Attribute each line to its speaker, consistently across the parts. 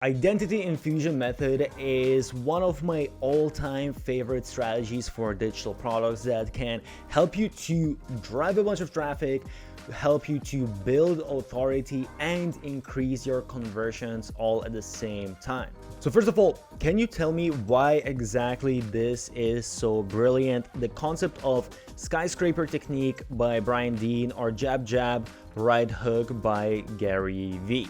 Speaker 1: Identity infusion method is one of my all-time favorite strategies for digital products that can help you to drive a bunch of traffic, help you to build authority and increase your conversions all at the same time. So first of all, can you tell me why exactly this is so brilliant? The concept of skyscraper technique by Brian Dean or jab jab right hook by Gary Vee.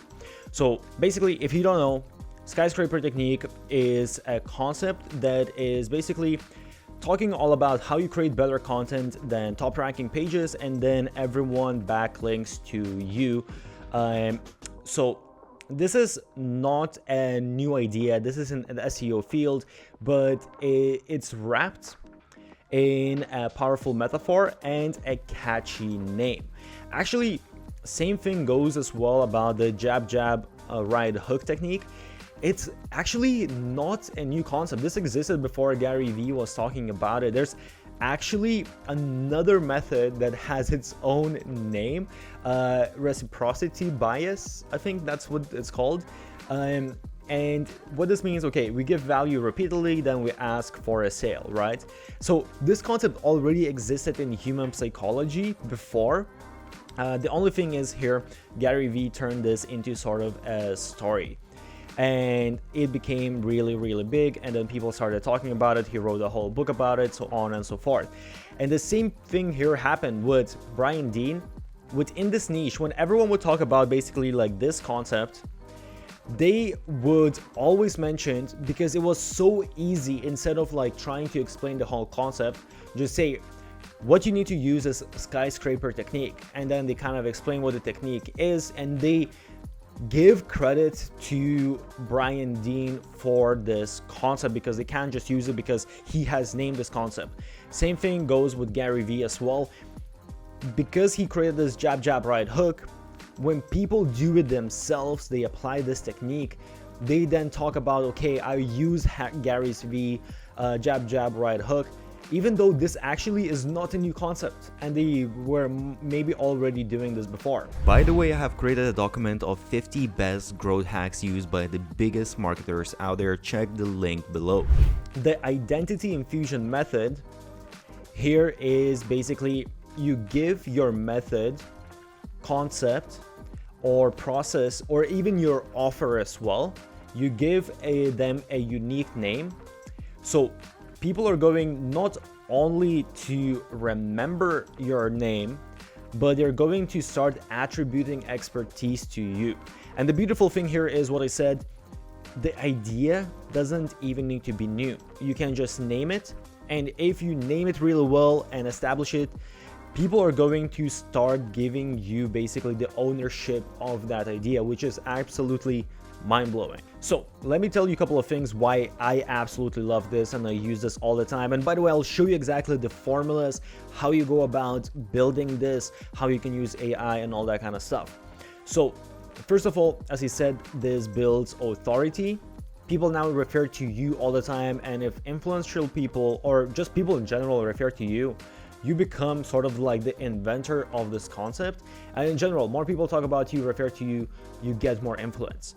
Speaker 1: So basically, if you don't know, skyscraper technique is a concept that is basically talking all about how you create better content than top ranking pages and then everyone backlinks to you. So this is not a new idea. This is in the SEO field, but it's wrapped in a powerful metaphor and a catchy name. Actually, same thing goes as well about the jab jab right hook technique. It's actually not a new concept. This existed before Gary Vee was talking about it. There's actually another method that has its own name, reciprocity bias, I think that's what it's called. And what this means, okay, we give value repeatedly, then we ask for a sale, right? So this concept already existed in human psychology before. The only thing is here, Gary Vee turned this into sort of a story. And it became really, really big, and then people started talking about it. He wrote a whole book about it, so on and so forth. And the same thing here happened with Brian Dean. Within this niche, when everyone would talk about basically like this concept, they would always mention, because it was so easy, instead of like trying to explain the whole concept, just say what you need to use is skyscraper technique, and then they kind of explain what the technique is, and they give credit to Brian Dean for this concept because they can't just use it because he has named this concept. Same thing goes with Gary Vee as well. Because he created this jab jab right hook, when people do it themselves, they apply this technique, they then talk about, okay, I use Gary Vee jab jab right hook, even though this actually is not a new concept and they were maybe already doing this before.
Speaker 2: By the way, I have created a document of 50 best growth hacks used by the biggest marketers out there. Check the link below.
Speaker 1: The identity infusion method here is basically you give your method, concept, or process, or even your offer as well. You give them a unique name. So people are going not only to remember your name, but they're going to start attributing expertise to you. And the beautiful thing here is what I said, the idea doesn't even need to be new. You can just name it, and if you name it really well and establish it, people are going to start giving you basically the ownership of that idea, which is absolutely mind-blowing. So let me tell you a couple of things why I absolutely love this and I use this all the time. And by the way, I'll show you exactly the formulas, how you go about building this, how you can use AI and all that kind of stuff. So first of all, as he said, this builds authority. People now refer to you all the time, and if influential people or just people in general refer to you, you become sort of like the inventor of this concept. And in general, more people talk about you, refer to you, you get more influence.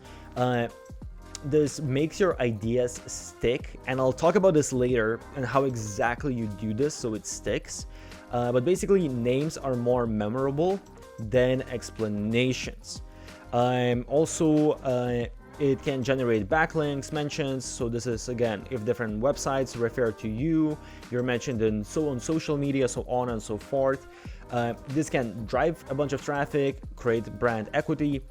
Speaker 1: This makes your ideas stick, and I'll talk about this later and how exactly you do this so it sticks. But basically, names are more memorable than explanations. Also, it can generate backlinks, mentions. So this is, again, if different websites refer to you, you're mentioned in on social media, so on and so forth. This can drive a bunch of traffic, create brand equity,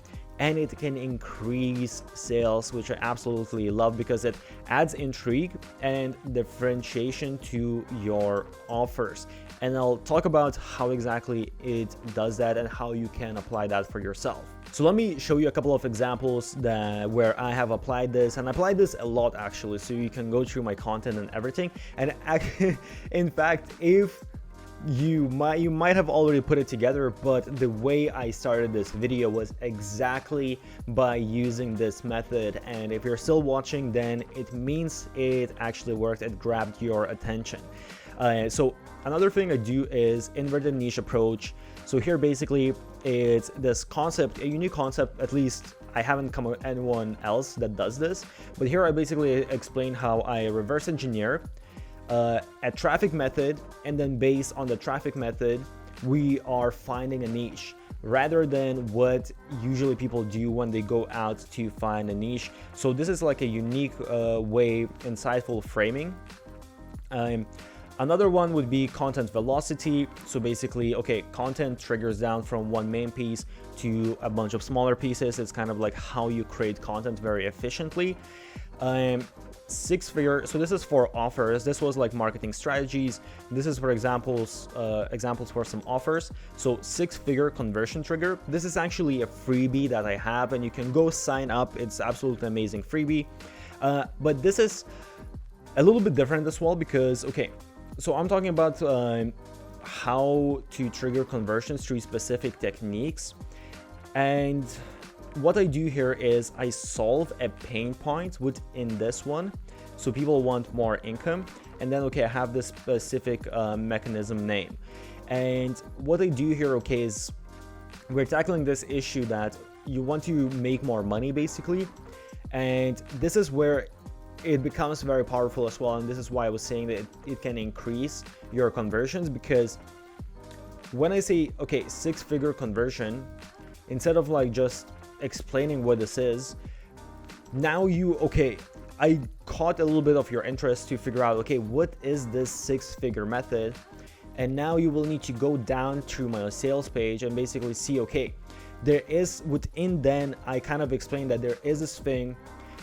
Speaker 1: and it can increase sales, which I absolutely love because it adds intrigue and differentiation to your offers. And I'll talk about how exactly it does that and how you can apply that for yourself. So let me show you a couple of examples where I have applied this, and I applied this a lot actually, so you can go through my content and everything. And in fact, if you might have already put it together, but the way I started this video was exactly by using this method, and if you're still watching, then it means it actually worked. It grabbed your attention. So another thing I do is inverted niche approach. So here basically it's this concept, a unique concept, at least I haven't come with anyone else that does this, but here I basically explain how I reverse engineer a traffic method, and then based on the traffic method, we are finding a niche rather than what usually people do when they go out to find a niche. So this is like a unique way, insightful framing. Another one would be content velocity. So basically, okay, content triggers down from one main piece to a bunch of smaller pieces. It's kind of like how you create content very efficiently. Six-figure, so this is for offers. This was like marketing strategies. This is for examples for some offers. So six-figure conversion trigger. This is actually a freebie that I have, and you can go sign up. It's absolutely amazing freebie. But this is a little bit different as well, because okay, so I'm talking about how to trigger conversions through specific techniques. And what I do here is I solve a pain point within this one. So people want more income, and then okay, I have this specific mechanism name. And what I do here, okay, is we're tackling this issue that you want to make more money basically. And this is where it becomes very powerful as well. And this is why I was saying that it can increase your conversions, because when I say, okay, six-figure conversion, instead of like just explaining what this is, now I caught a little bit of your interest to figure out, okay, what is this six-figure method? And now you will need to go down to my sales page and basically see, okay, there is within, then I kind of explained that there is this thing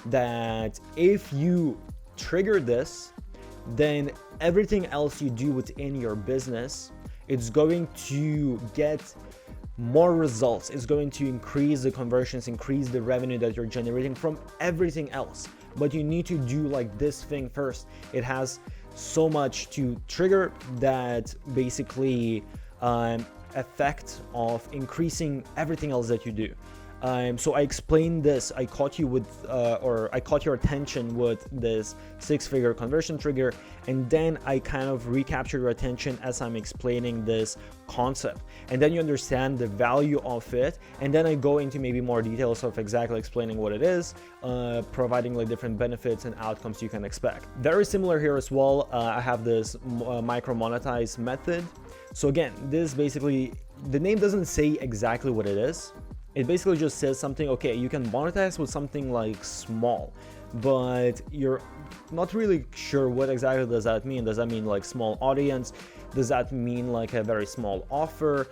Speaker 1: that if you trigger this, then everything else you do within your business, it's going to get more results. It's going to increase the conversions, increase the revenue that you're generating from everything else. But you need to do like this thing first. It has so much to trigger that basically effect of increasing everything else that you do. So I explained this, I caught you with, I caught your attention with this six-figure conversion trigger, and then I kind of recapture your attention as I'm explaining this concept. And then you understand the value of it, and then I go into maybe more details of exactly explaining what it is, providing like different benefits and outcomes you can expect. Very similar here as well, I have this micro monetize method. So again, this basically, the name doesn't say exactly what it is. It basically just says something, okay, you can monetize with something like small, but you're not really sure what exactly does that mean. Does that mean like small audience? Does that mean like a very small offer?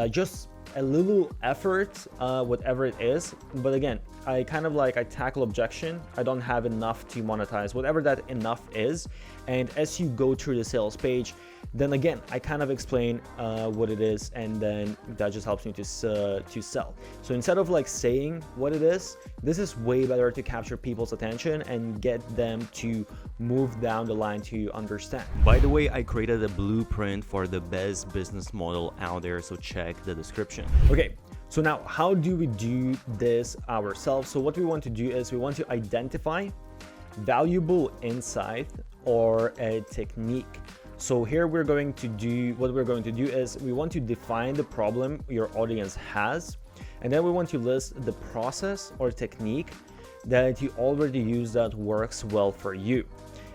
Speaker 1: Just a little effort, whatever it is. But again, I tackle objection. I don't have enough to monetize, whatever that enough is. And as you go through the sales page, then again, I kind of explain what it is, and then that just helps me to sell. So instead of like saying what it is, this is way better to capture people's attention and get them to move down the line to understand.
Speaker 2: By the way, I created a blueprint for the best business model out there, so check the description.
Speaker 1: Okay, so now how do we do this ourselves? So what we want to do is we want to identify valuable insight or a technique. So here what we're going to do is we want to define the problem your audience has, and then we want to list the process or technique that you already use that works well for you.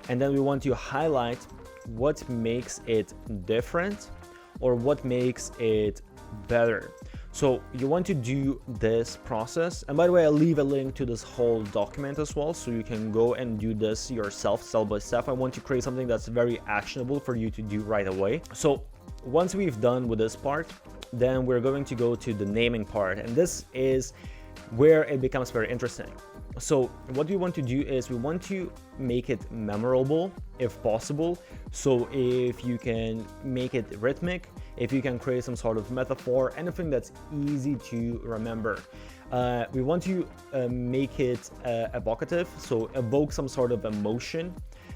Speaker 1: And then we want to highlight what makes it different or what makes it better. So you want to do this process. And by the way, I'll leave a link to this whole document as well, so you can go and do this yourself, step by step. I want to create something that's very actionable for you to do right away. So once we've done with this part, then we're going to go to the naming part. And this is where it becomes very interesting. So what we want to do is we want to make it memorable if possible. So if you can make it rhythmic, if you can create some sort of metaphor, anything that's easy to remember. We want to make it evocative, so evoke some sort of emotion,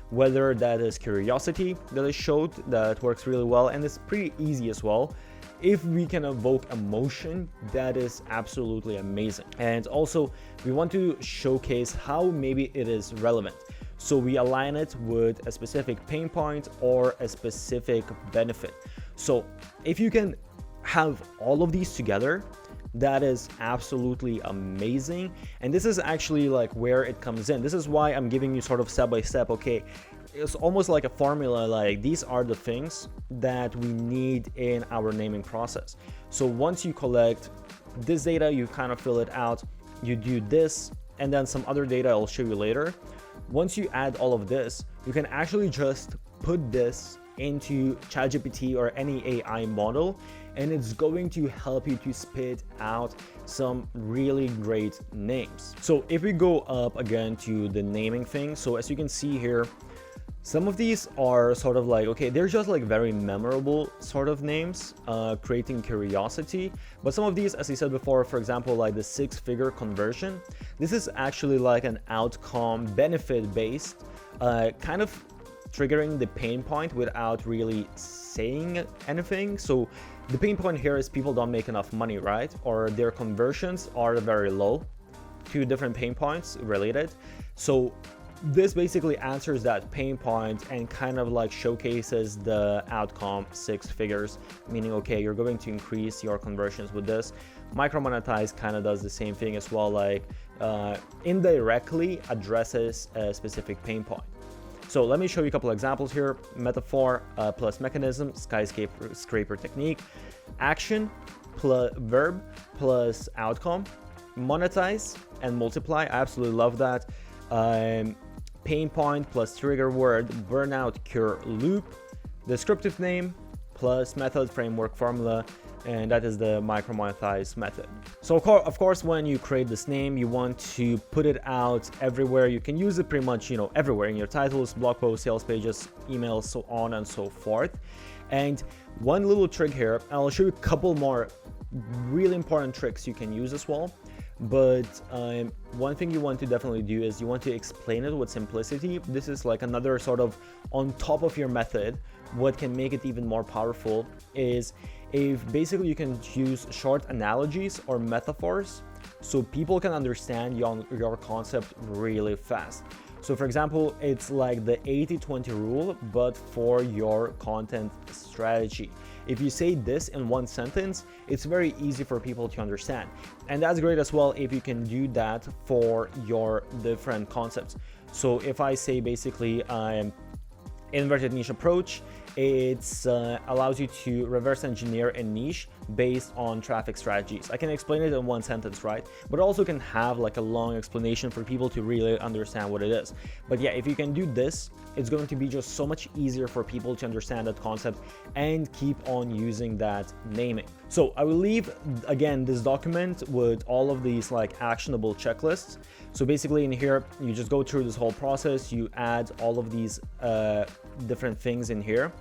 Speaker 1: whether that is curiosity that I showed, that works really well, and it's pretty easy as well. If we can evoke emotion, that is absolutely amazing. And also, we want to showcase how maybe it is relevant. So we align it with a specific pain point or a specific benefit. So if you can have all of these together, That is absolutely amazing. And this is actually like where it comes in. This is why I'm giving you sort of step by step. Okay, it's almost like a formula, like these are the things that we need in our naming process. So once you collect this data, you kind of fill it out, you do this, and then some other data I'll show you later. Once you add all of this, you can actually just put this into ChatGPT or any AI model, and it's going to help you to spit out some really great names. So if we go up again to the naming thing, so as you can see here, some of these are sort of like, okay, they're just like very memorable sort of names, creating curiosity. But some of these, as I said before, for example, like the 6-figure conversion, this is actually like an outcome benefit based, kind of triggering the pain point without really saying anything. So the pain point here is people don't make enough money, right? Or their conversions are very low. Two different pain points related. So this basically answers that pain point and kind of like showcases the outcome 6 figures, meaning, okay, you're going to increase your conversions with this. Micro monetize kind of does the same thing as well, like indirectly addresses a specific pain point. So let me show you a couple examples here. Metaphor plus mechanism, skyscraper technique, action plus verb plus outcome, monetize and multiply. I absolutely love that. Pain point plus trigger word, burnout cure loop, descriptive name plus method framework formula, and that is the micro monetize method. So of course, when you create this name, you want to put it out everywhere. You can use it pretty much, you know, everywhere in your titles, blog posts, sales pages, emails, so on and so forth. And one little trick here, I'll show you a couple more really important tricks you can use as well. But one thing you want to definitely do is you want to explain it with simplicity. This is like another sort of on top of your method. What can make it even more powerful is if basically you can use short analogies or metaphors so people can understand your concept really fast. So for example, it's like the 80-20 rule, but for your content strategy. If you say this in one sentence, it's very easy for people to understand. And that's great as well if you can do that for your different concepts. So if I say basically inverted niche approach, it allows you to reverse engineer a niche based on traffic strategies. I can explain it in one sentence, right? But also can have like a long explanation for people to really understand what it is. But yeah, if you can do this, it's going to be just so much easier for people to understand that concept and keep on using that naming. So I will leave again this document with all of these like actionable checklists. So basically in here, you just go through this whole process, you add all of these different things in here.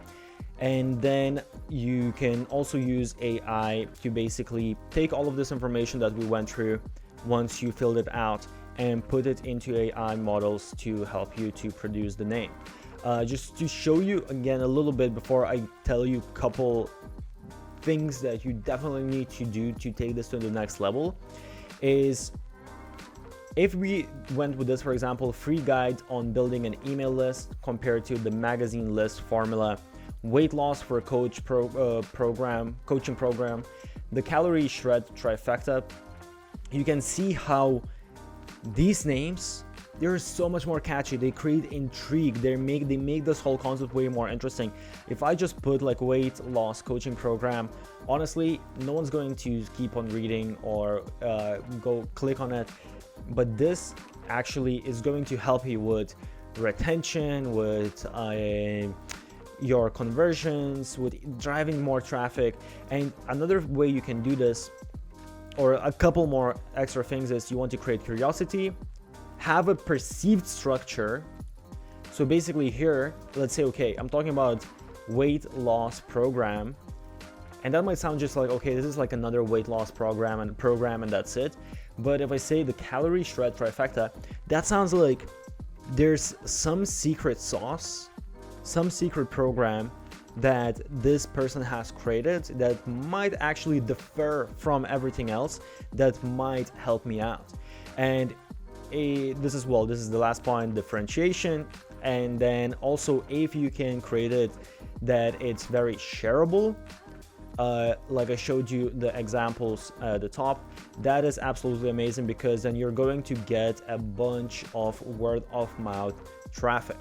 Speaker 1: And then you can also use AI to basically take all of this information that we went through once you filled it out and put it into AI models to help you to produce the name. Just to show you again a little bit before I tell you a couple things that you definitely need to do to take this to the next level is, if we went with this, for example, free guide on building an email list compared to the magazine list formula, weight loss for a coaching program, the calorie shred trifecta, you can see how these names, they're so much more catchy. They create intrigue. They make this whole concept way more interesting. If I just put like weight loss coaching program, honestly, no one's going to keep on reading or go click on it. But this actually is going to help you with retention, with your conversions, with driving more traffic. And another way you can do this, or a couple more extra things, is you want to create curiosity, have a perceived structure. So basically here, let's say, okay, I'm talking about weight loss program, and that might sound just like, okay, this is like another weight loss program and that's it. But if I say the calorie shred trifecta, that sounds like there's some secret sauce, some secret program that this person has created that might actually differ from everything else, that might help me out. And this is the last point, differentiation. And then also, if you can create it that it's very shareable, like I showed you the examples at the top, that is absolutely amazing, because then you're going to get a bunch of word of mouth traffic.